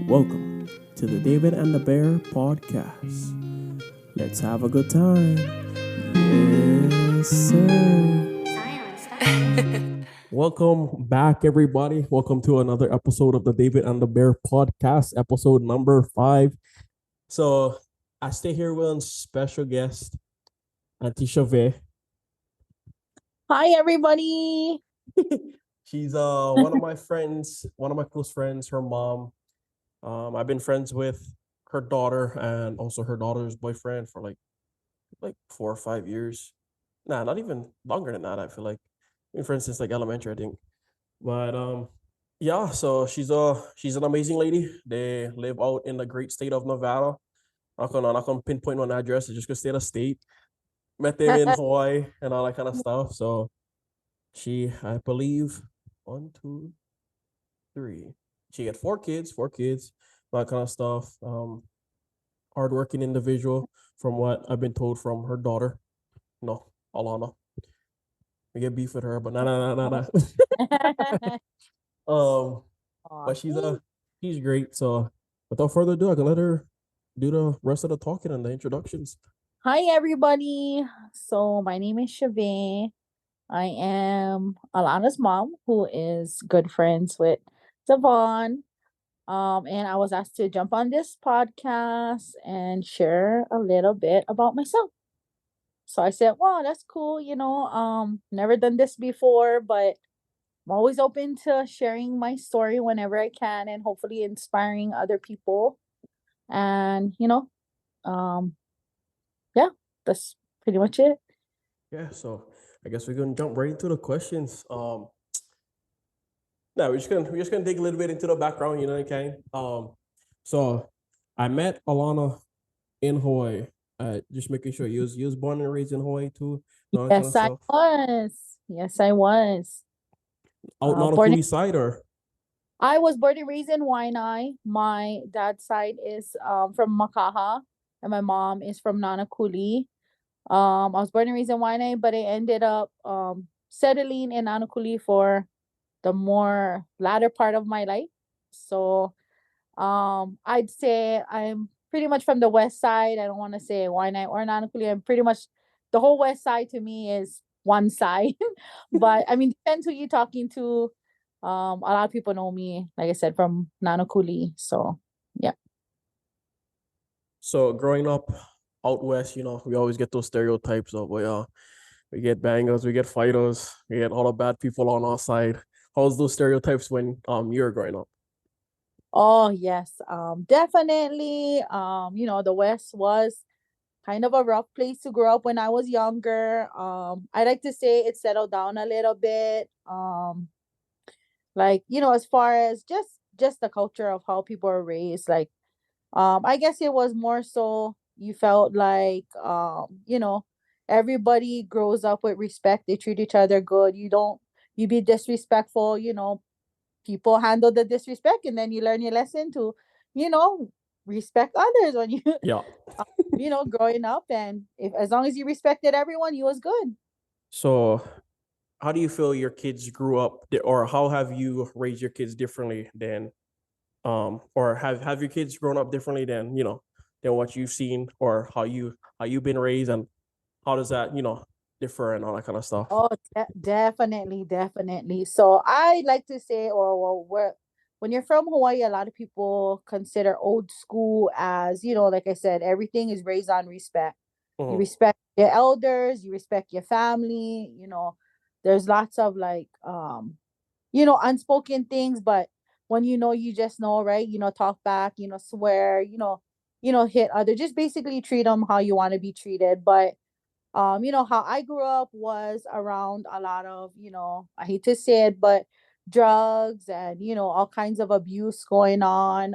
Welcome to the David and the Bear podcast. Let's have a good time. Yes, sir. Welcome back, everybody. Welcome to another episode of the David and the Bear podcast, episode number 5. So I stay here with a special guest, Aunty Shaveh. Hi, everybody. She's one of my friends, one of my close friends, her mom. I've been friends with her daughter and also her daughter's boyfriend for like 4 or 5 years. Nah, not even longer than that. I feel like been friends since like elementary, I think. But yeah. So she's an amazing lady. They live out in the great state of Nevada. I'm not gonna pinpoint one address. It's just gonna stay in a state. Met them in Hawaii and all that kind of stuff. So I believe, 1, 2, 3. She had four kids, that kind of stuff. Hardworking individual, from what I've been told from her daughter. No, Alana. I get beef with her, but nah. um, but she's great. So without further ado, I can let her do the rest of the talking and the introductions. Hi, everybody. So, my name is Shaveh. I am Alana's mom, who is good friends with Devon. And I was asked to jump on this podcast and share a little bit about myself. So I said, "Wow, that's cool. Never done this before, but I'm always open to sharing my story whenever I can, and hopefully inspiring other people." And um, yeah, that's pretty much it. Yeah, so I guess we're gonna jump right into the questions. No, we're just gonna dig a little bit into the background, okay? So I met Alana in Hawaii. Just making sure you was born and raised in Hawaii too, and all that kind of Yes, I stuff. was. Yes, I was. Out on the Born. Cooley side, or I was born and raised in Waianae. My dad's side is from Makaha, and my mom is from Nanakuli. I was born and raised in Waianae, but I ended up settling in Nanakuli for the more latter part of my life. So I'd say I'm pretty much from the west side. I don't want to say Waianae or Nanakuli. I'm pretty much the whole west side to me is one side. But I mean, depends who you're talking to. A lot of people know me, like I said, from Nanakuli. So yeah. so growing up out west, we always get those stereotypes of we get bangers, we get fighters, we get all the bad people on our side. How's those stereotypes when you were growing up? Oh yes. Definitely. The West was kind of a rough place to grow up when I was younger. I like to say it settled down a little bit. Like, as far as just the culture of how people are raised, like I guess it was more so you felt like everybody grows up with respect. They treat each other good. You be disrespectful, people handle the disrespect, and then you learn your lesson to, you know, respect others when you Yeah. growing up, and if as long as you respected everyone, you was good. So how do you feel your kids grew up, or how have you raised your kids differently than or have your kids grown up differently than what you've seen, or how you've been raised, and how does that differ and all that kind of stuff? Oh, definitely, definitely. So I like to say, or well, when you're from Hawaii, a lot of people consider old school as, like I said, everything is raised on respect. You Mhm. respect your elders, you respect your family, there's lots of like unspoken things, but when you just know, right? Talk back, swear, hit other, just basically treat them how you want to be treated. But how I grew up was around a lot of, I hate to say it, but drugs and all kinds of abuse going on.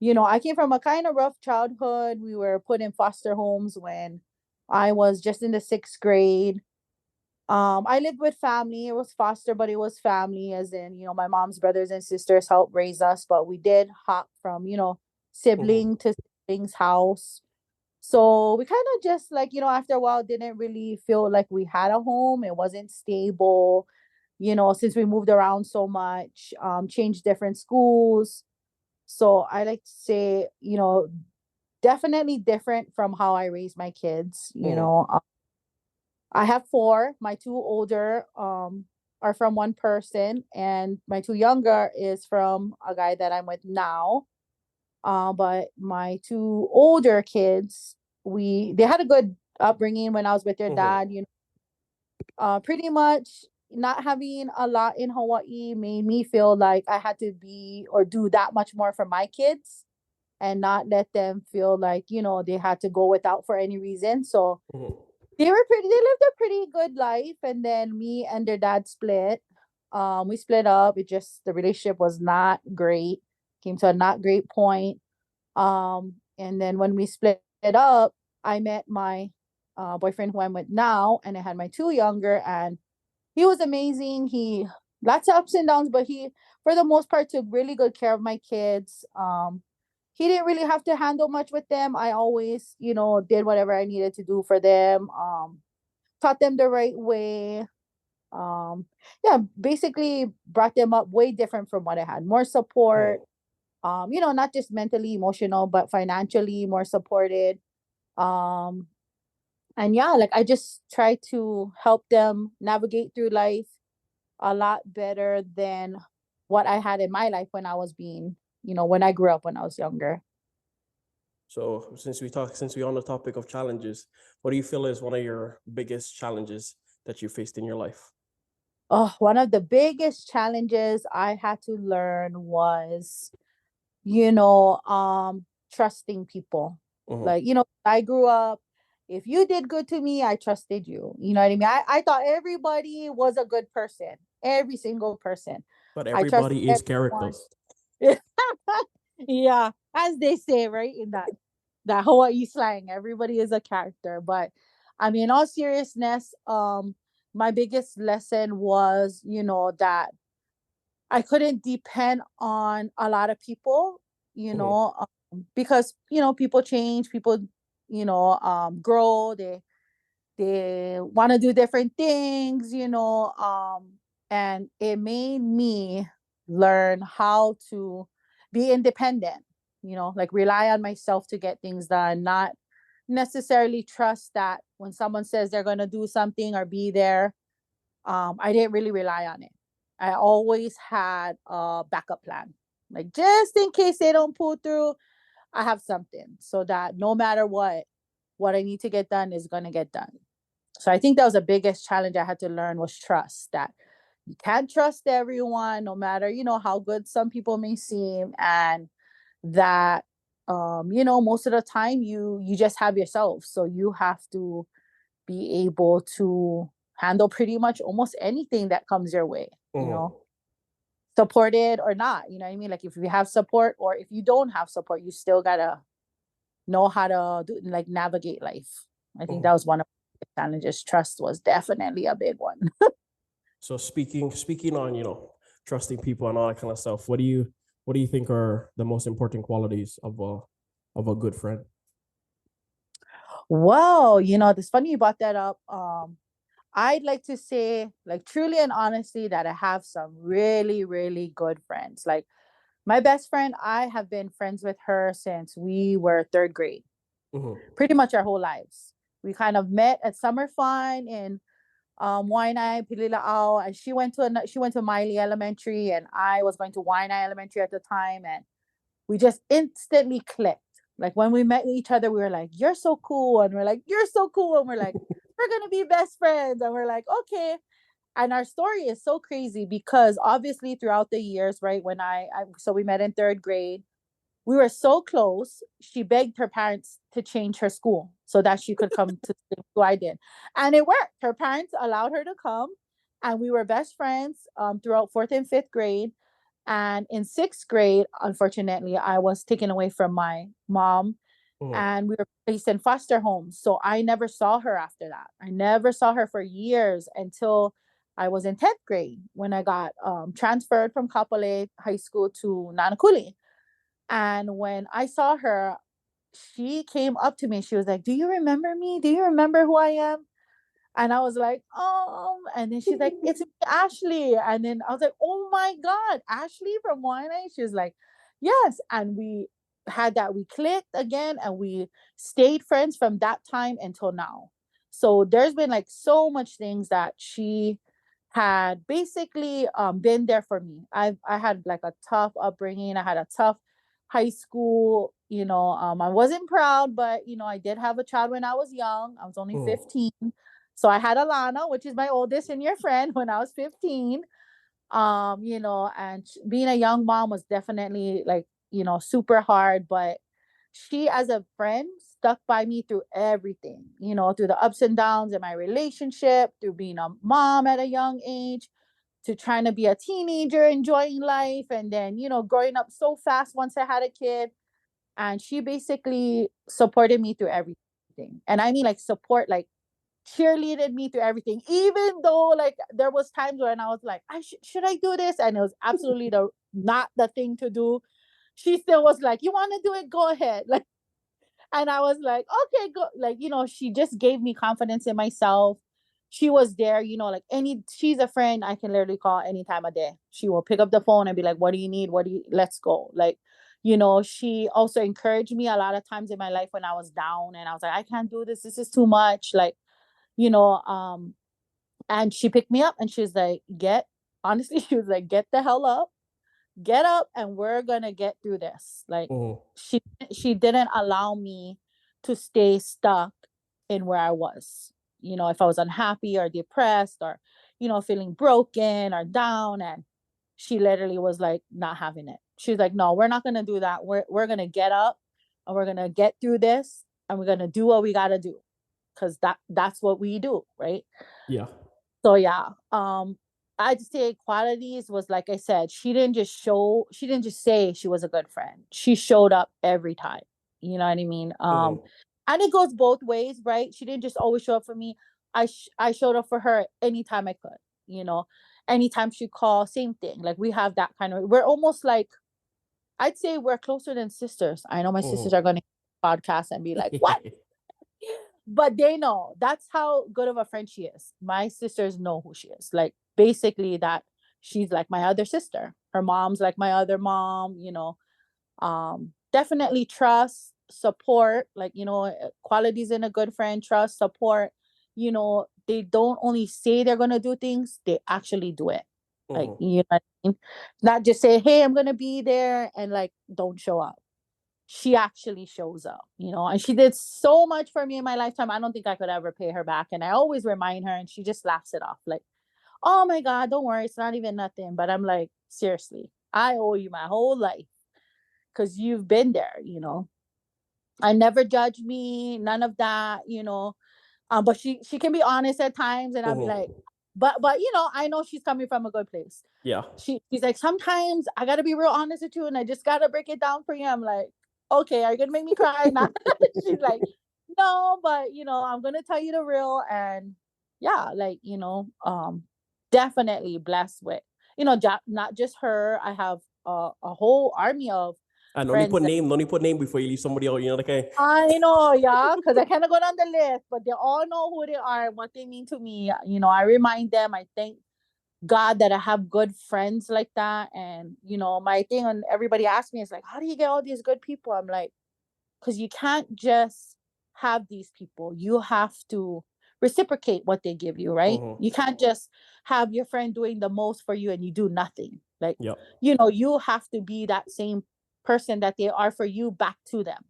I came from a kind of rough childhood. We were put in foster homes when I was just in the 6th grade. I lived with family. It was foster, but it was family, as in, my mom's brothers and sisters helped raise us, but we did hop from, Mhm. sibling to sibling's house. So we kind of just like, after a while didn't really feel like we had a home. It wasn't stable, since we moved around so much, changed different schools. So I like to say, definitely different from how I raise my kids. Mhm. I have four. My two older are from one person, and my two younger is from a guy that I'm with now. But my two older kids, they had a good upbringing when I was with their Mhm. dad. Pretty much not having a lot in Hawaii made me feel like I had to be or do that much more for my kids and not let them feel like, they had to go without for any reason. So Mhm. they lived a pretty good life. And then me and their dad split. We split up. The relationship was not great, came to a not great point. And then when we split up, I met my boyfriend who I'm with now, and I had my two younger, and he was amazing. He Lots of ups and downs, but he, for the most part, took really good care of my kids. He didn't really have to handle much with them. I always, did whatever I needed to do for them. Taught them the right way. Um, yeah, basically brought them up way different from what I had. More support, Mhm. not just mentally, emotional, but financially more supported. Um, and yeah, like I just try to help them navigate through life a lot better than what I had in my life when I was when I grew up when I was younger. So since we're on the topic of challenges, what do you feel is one of your biggest challenges that you faced in your life? Oh, one of the biggest challenges I had to learn was, you know, um, trusting people. Mhm. Like, I grew up, if you did good to me, I trusted you. You know what I mean? I thought everybody was a good person, every single person. But I trusted everybody is everyone. characters. Yeah, as they say, right? In that Hawaii slang, everybody is a character. But I mean, in all seriousness, my biggest lesson was, that I couldn't depend on a lot of people, Mhm. because people change, people, grow, they want to do different things, and it made me learn how to be independent, like rely on myself to get things done, not necessarily trust that when someone says they're going to do something or be there. I didn't really rely on it. I always had a backup plan, like just in case they don't pull through, I have something so that no matter what I need to get done is going to get done. So I think that was the biggest challenge I had to learn was trust, that you can't trust everyone, no matter, how good some people may seem. And that, most of the time you just have yourself. So you have to be able to handle pretty much almost anything that comes your way, Mhm. supported or not. You know what I mean? Like if you have support or if you don't have support, you still gotta know how to like navigate life. I think Mhm. that was one of the challenges. Trust was definitely a big one. So speaking on trusting people and all that kind of stuff, what do you think are the most important qualities of a good friend? Well, it's funny you brought that up. I'd like to say, like, truly and honestly, that I have some really, really good friends. Like, my best friend, I have been friends with her since we were third grade, Mhm. pretty much our whole lives. We kind of met at summer fun in Waianae, Pilila'au, and she went to Miley Elementary, and I was going to Waianae Elementary at the time, and we just instantly clicked. Like when we met each other, we were like, "You're so cool," and we're like, "You're so cool," and we're like, "We're gonna be best friends," and we're like, "Okay." And our story is so crazy because obviously throughout the years, right? When so we met in third grade, we were so close. She begged her parents to change her school so that she could come to the school I did, and it worked. Her parents allowed her to come, and we were best friends throughout fourth and fifth grade. And in sixth grade, unfortunately, I was taken away from my mom Mhm. and we were placed in foster homes. So I never saw her after that. I never saw her for years until I was in 10th grade when I got transferred from Kapolei High School to Nanakuli. And when I saw her, she came up to me. She was like, "Do you remember me? Do you remember who I am?" And I was like, and then she's like, "It's me, Ashley." And then I was like, "Oh my God, Ashley from Wine." She was like, Yes, and we clicked again and we stayed friends from that time until now. So there's been like so much things that she had basically been there for me. I had like a tough upbringing. I had a tough high school, I wasn't proud, but I did have a child when I was young. I was only Mm, 15. So I had Alana, which is my oldest and your friend, when I was 15. And being a young mom was definitely like, super hard, but she as a friend stuck by me through everything, through the ups and downs in my relationship, through being a mom at a young age, to trying to be a teenager enjoying life, and then growing up so fast once I had a kid. And she basically supported me through everything, and I mean like support, like cheerleaded me through everything, even though like there was times when I was like, should I do this, and it was absolutely the not the thing to do. She still was like, you want to do it, go ahead. Like, and I was like, okay, go. Like, she just gave me confidence in myself. She was there, like she's a friend I can literally call any time of day. She will pick up the phone and be like, what do you need, let's go. Like, she also encouraged me a lot of times in my life when I was down and I was like, I can't do this, this is too much. Like, you know, and she picked me up and she was like, honestly, she was like, get the hell up, get up, and we're gonna get through this. Like, mm, she didn't allow me to stay stuck in where I was. If I was unhappy or depressed or, feeling broken or down, and she literally was like not having it. She was like, no, we're not gonna do that. We're gonna get up and we're gonna get through this and we're gonna do what we gotta do. Cause that's what we do, right? yeah. So yeah, I'd say qualities was like I said, she didn't just say she was a good friend. She showed up every time. You know what I mean? Mm, And it goes both ways, right? She didn't just always show up for me. I showed up for her anytime I could. You know, anytime she called, same thing. Like we have that kind of. We're almost like, I'd say we're closer than sisters. I know my sisters mm. are going to podcast and be like, "What?" But they know that's how good of a friend she is. My sisters know who she is. Like basically that she's like my other sister. Her mom's like my other mom. Definitely trust, support, like qualities in a good friend, trust, support. They don't only say they're gonna do things, they actually do it. Like, Mhm. you know what I mean? Not just say, hey, I'm gonna be there and like don't show up. She actually shows up, and she did so much for me in my lifetime. I don't think I could ever pay her back. And I always remind her, and she just laughs it off like, oh my God, don't worry. It's not even nothing. But I'm like, seriously, I owe you my whole life because you've been there. I never judge me, none of that. But she can be honest at times, and I'll be like, Mhm. but I know she's coming from a good place. Yeah. She's like, sometimes I gotta be real honest with you, and I just gotta break it down for you. I'm like, okay, are you gonna make me cry? Not. She's like, no, but I'm gonna tell you the real, and yeah, like definitely blessed with not just her. I have a whole army of And friends. no need put name before you leave somebody out, like, hey. I know, yeah, because I cannot go down the list, but they all know who they are and what they mean to me. I remind them. I thank God that I have good friends like that. And my thing, and everybody asks me is like, how do you get all these good people? I'm like, because you can't just have these people. You have to reciprocate what they give you, right? Mhm. You can't just have your friend doing the most for you and you do nothing. Like, Yep. you have to be that same person that they are for you back to them.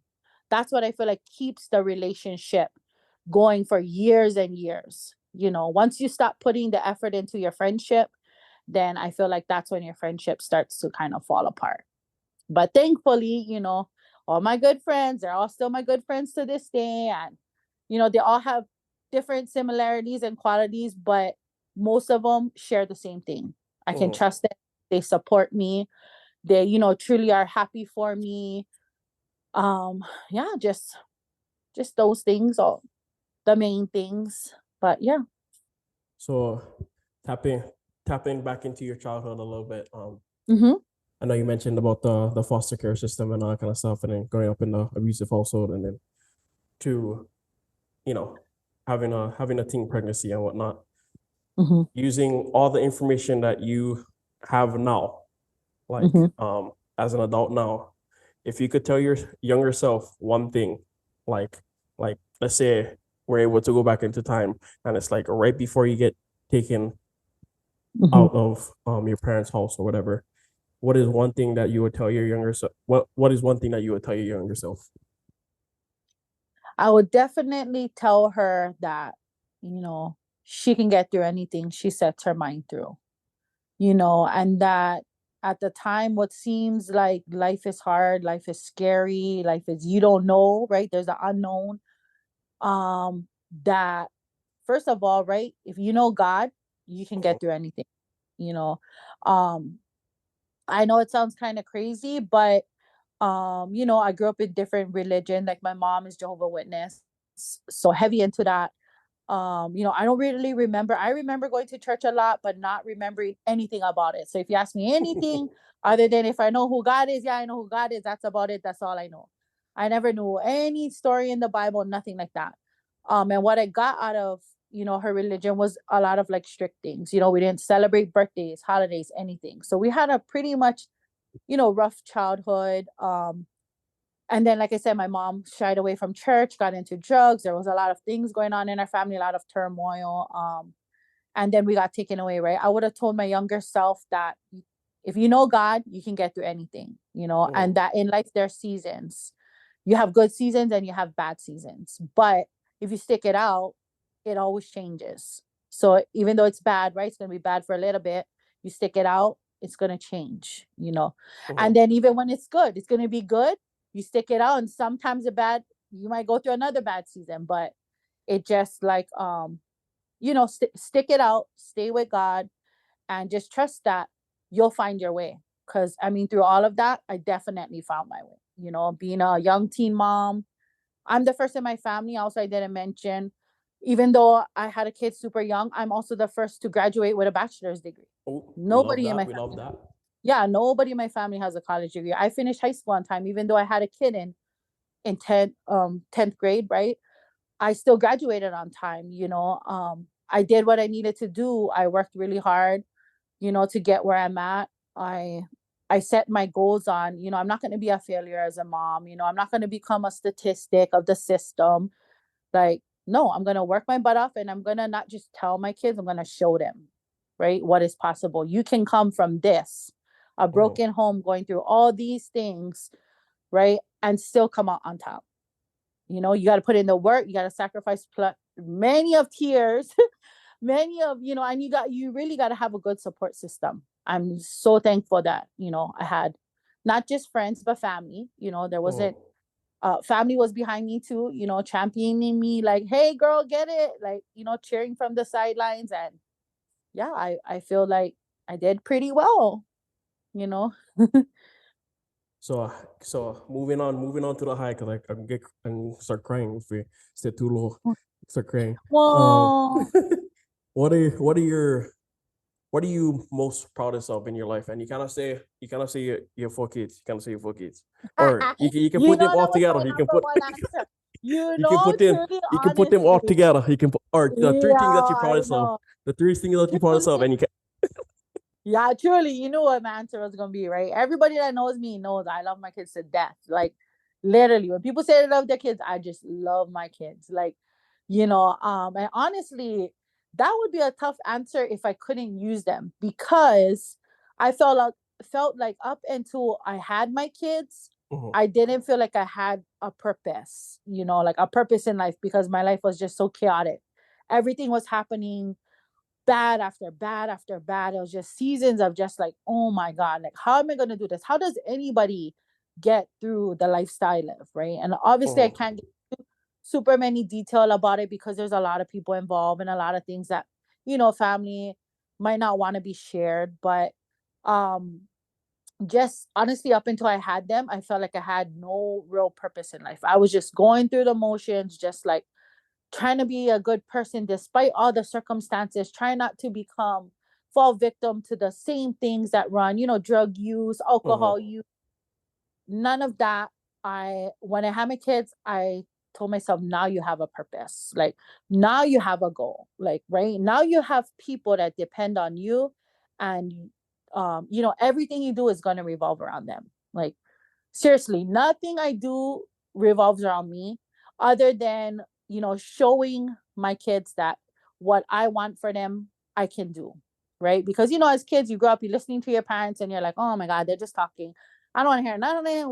That's what I feel like keeps the relationship going for years and years. Once you stop putting the effort into your friendship, then I feel like that's when your friendship starts to kind of fall apart. But thankfully, all my good friends, they're all still my good friends to this day. And, they all have different similarities and qualities, but most of them share the same thing. I can Mhm. trust them. They support me. They, truly are happy for me. Yeah, just those things are the main things. But yeah. So tapping tapping back into your childhood a little bit. Mm-hmm. I know you mentioned about the foster care system and all that kind of stuff, and then growing up in the abusive household, and then to you know having a teen pregnancy and whatnot. Mm-hmm. Using all the information that you have now, like Mm-hmm. as an adult now, if you could tell your younger self one thing, like let's say we're able to go back into time and it's like right before you get taken Mhm. out of your parents' house or whatever, what is one thing that you would tell your younger self? What is one thing that you would tell your younger self? I would definitely tell her that, you know, she can get through anything she sets her mind through, and that at the time, what seems like life is hard, life is scary, life is, you don't know, right? There's the unknown. Um, that first of all, right? If you know God, you can Mhm, get through anything, you know. Um, I know it sounds kind of crazy, but I grew up in different religion. Like my mom is Jehovah Witness, so heavy into that. I don't really remember. I remember going to church a lot, but not remembering anything about it. So if you ask me anything other than if I know who God is, yeah, I know who God is. That's about it. That's all I know. I never knew any story in the Bible, nothing like that. And what I got out of, her religion was a lot of like strict things. We didn't celebrate birthdays, holidays, anything. So we had a pretty much, rough childhood. And then, like I said, my mom shied away from church, got into drugs. There was a lot of things going on in our family, a lot of turmoil. And then we got taken away, right? I would have told my younger self that if you know God, you can get through anything, mhm, and that in life there's seasons. You have good seasons and you have bad seasons. But if you stick it out, it always changes. So even though it's bad, right? It's gonna be bad for a little bit. You stick it out, it's gonna change. And mhm. then even when it's good, it's gonna be good. You stick it out, and sometimes a bad, you might go through another bad season, but it just like stick it out, stay with God, and just trust that you'll find your way. Because I mean, through all of that, I definitely found my way. Being a young teen mom, I'm the first in my family. Also, I didn't mention, even though I had a kid super young, I'm also the first to graduate with a bachelor's degree. Oh, we love Nobody in that. my We love family, that. yeah, nobody in my family has a college degree. I finished high school on time, even though I had a kid in 10th grade, right? I still graduated on time. I did what I needed to do. I worked really hard, to get where I'm at. I set my goals on, I'm not going to be a failure as a mom. I'm not going to become a statistic of the system. Like, no, I'm going to work my butt off, and I'm going to not just tell my kids, I'm going to show them, right, what is possible. You can come from this, a Mhm. broken home, going through all these things, right, and still come out on top. You got to put in the work, you got to sacrifice many of tears, many of, and you really got to have a good support system. I'm so thankful that, I had not just friends, but family. There wasn't, Mhm. family was behind me too, championing me, like, hey girl, get it, like, cheering from the sidelines. And yeah, I feel like I did pretty well, you know. So moving on to the high because I can get and start crying if we stay too low. Start crying. Um, Well, what are your what are you most proudest of in your life? And you kind of say your four kids. You kind of say your four kids, or you can you put them know all that was together. my number one answer. You can put them Truly, you can put them all honestly. together. You can put or the three Yeah, things that you're I proudest of. know. The three things that you're proudest of, Truly, and you can. yeah, truly, you know what my answer was gonna be, right? Everybody that knows me knows I love my kids to death. Like, literally, when people say they love their kids, I just love my kids. Like, and honestly, that would be a tough answer if I couldn't use them, because I felt like up until I had my kids, Mhm, I didn't feel like I had a purpose, like a purpose in life, because my life was just so chaotic. Everything was happening bad after bad after bad. It was just seasons of just like, oh my God, like, how am I going to do this? How does anybody get through the lifestyle I live? Right. And obviously, I mhm, can't get super many detail about it, because there's a lot of people involved and a lot of things that, family might not want to be shared. But, um, just honestly, up until I had them, I felt like I had no real purpose in life. I was just going through the motions, just like trying to be a good person despite all the circumstances, try not to fall victim to the same things that run, drug use, mhm. alcohol use, none of that. When I had my kids, I told myself, now you have a purpose. Like, now you have a goal. Like, right now you have people that depend on you, and everything you do is going to revolve around them. Like, seriously, nothing I do revolves around me other than, showing my kids that what I want for them, I can do. Right. Because, as kids, you grow up, you're listening to your parents and you're like, oh my God, they're just talking. I don't want to hear none of them,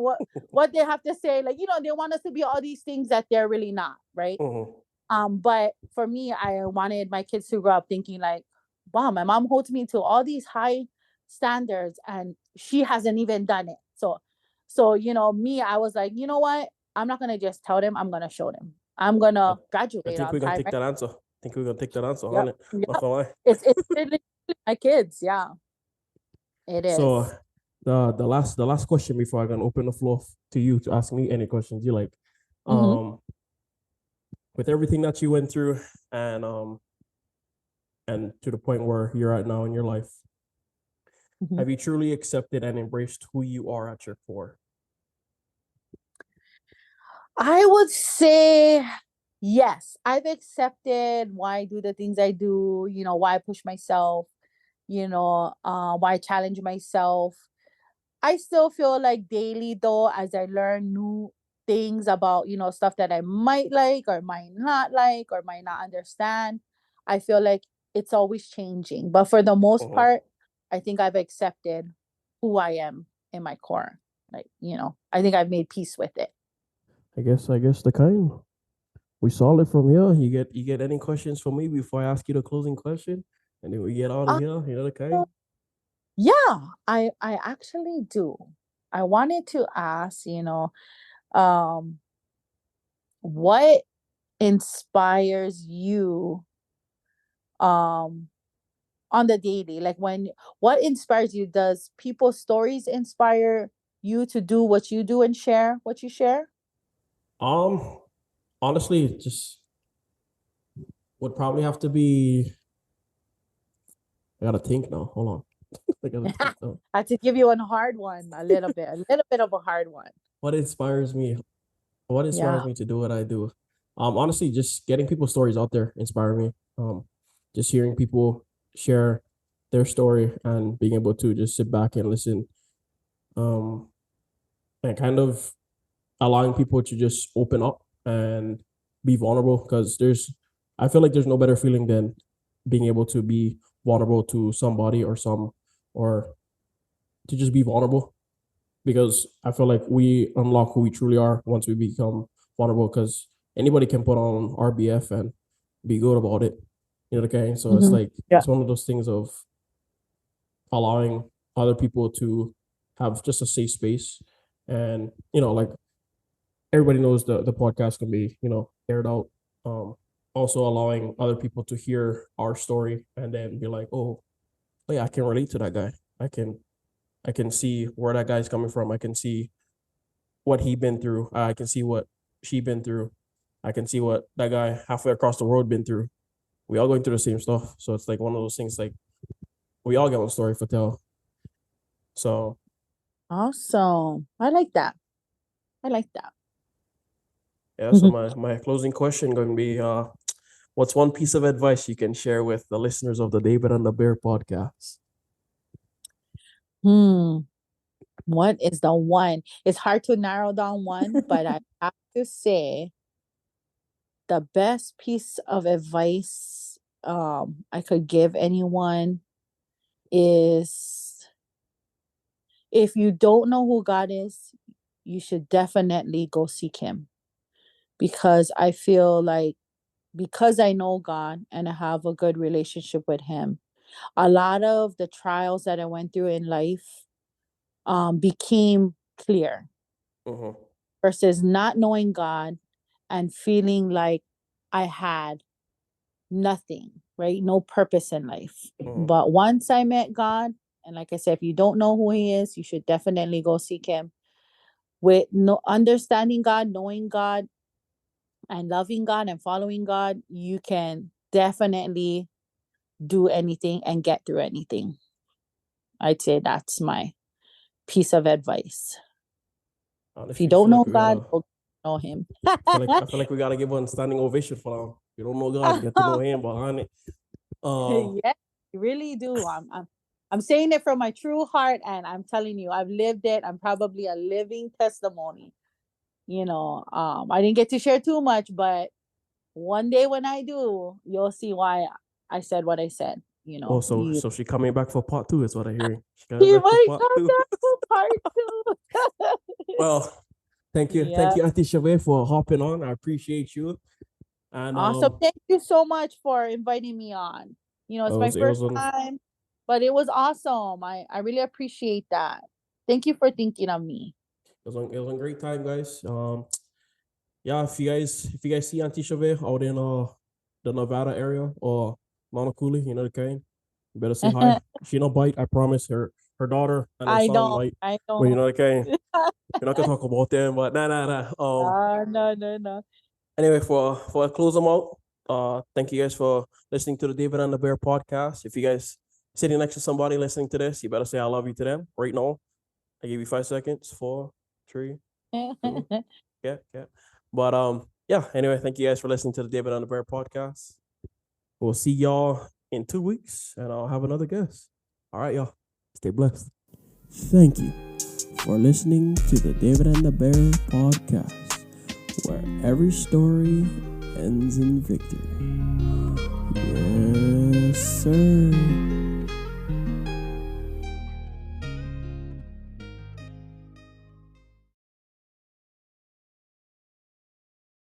what they have to say. Like, they want us to be all these things that they're really not. Right. Mm-hmm. But for me, I wanted my kids to grow up thinking like, wow, my mom holds me to all these high standards and she hasn't even done it. So, me, I was like, you know what? I'm not gonna just tell them, I'm gonna show them. I'm I, gonna I graduate think on we're gonna time, take right? that answer. I think we're gonna take that answer on Yep. it. Not Yep. gonna lie. It's literally my kids, yeah. It So is. the last question before I'm gonna open the floor to you to ask me any questions you like. Mm-hmm. Um, with everything that you went through and to the point where you're at now in your life, Mm-hmm. have you truly accepted and embraced who you are at your core? I would say yes. I've accepted why I do the things I do, why I push myself, why I challenge myself. I still feel like daily though, as I learn new things about, stuff that I might like or might not like or might not understand, I feel like it's always changing. But for the most Mm-hmm. part, I think I've accepted who I am in my core. Like, I think I've made peace with it. I guess the kind. We saw it from here. You get any questions for me before I ask you the closing question, and then we get out of Uh, here. You know the kind. yeah, I actually do. I wanted to ask, um, what inspires you um on the daily, like when what inspires you? Does people's stories inspire you to do what you do and share what you share? Um, honestly, just would probably have to be. I gotta think now. Hold on. I gotta think now. I had to give you a hard one, a little bit of a hard one. What inspires me? What inspires Yeah. me to do what I do? Honestly, just getting people's stories out there inspire me. Just hearing people share their story and being able to just sit back and listen. Um, and kind of allowing people to just open up and be vulnerable because I feel like there's no better feeling than being able to be vulnerable to somebody or to just be vulnerable because I feel like we unlock who we truly are once we become vulnerable because anybody can put on RBF and be good about it. You know, okay. So it's Hmm. like Yeah. it's one of those things of allowing other people to have just a safe space and like everybody knows the podcast can be aired out. Also allowing other people to hear our story and then be like, oh yeah, I can relate to that guy. I can see where that guy's coming from. I can see what he been through. I can see what she been through. I can see what that guy halfway across the world been through. We all going through the same stuff. So it's like one of those things like we all got one story for tell. So Awesome. I like that. I like that. yeah, so my closing question going to be what's one piece of advice you can share with the listeners of the David and the Bear podcast? Hmm. What is the one? It's hard to narrow down one, but I have to say the best piece of advice I could give anyone is, if you don't know who God is, you should definitely go seek him, because I feel like, because I know God and I have a good relationship with him, a lot of the trials that I went through in life became clear Mm-hmm. versus not knowing God and feeling like I had nothing, right? No purpose in life. Mm-hmm. But once I met God, and like I said, if you don't know who he is, you should definitely go seek him. With no understanding God, knowing God, and loving God and following God, you can definitely do anything and get through anything. I'd say that's my piece of advice. If you Honestly, I don't feel know like we God, gotta. go know him. I feel like we gotta give one standing ovation for them. You don't know God, get to know Him behind it. Uh, Yeah, you really do. I'm I'm saying it from my true heart, and I'm telling you, I've lived it. I'm probably a living testimony. I didn't get to share too much, but one day when I do, you'll see why I said what I said. Oh, so she coming back for part two is what I hear. She coming She back for might part come two. back for part 2. Well, Yeah. thank you, Auntie Shaveh, for hopping on. I appreciate you. And Awesome. Thank you so much for inviting me on. It's my it first was an time, but it was awesome. I really appreciate that. Thank you for thinking of me. it was a great time, guys. Yeah, if you guys see Auntie Shaveh out in the Nevada area or Montecule, you know the kind, you better say hi. She no bite, I promise. Her daughter and her I son know. might, I but you know. know the kind. We're not gonna talk about them, but nah. No, no, no. Anyway, for close them out, thank you guys for listening to the David and the Bear podcast. If you guys sitting next to somebody listening to this, you better say I love you to them right now. I give you 5 seconds. 4, 3, 2, yeah. But yeah. Anyway, thank you guys for listening to the David and the Bear podcast. We'll see y'all in 2 weeks, and I'll have another guest. All right, y'all. Stay blessed. Thank you for listening to the David and the Bear podcast, where every story ends in victory. Yes, sir.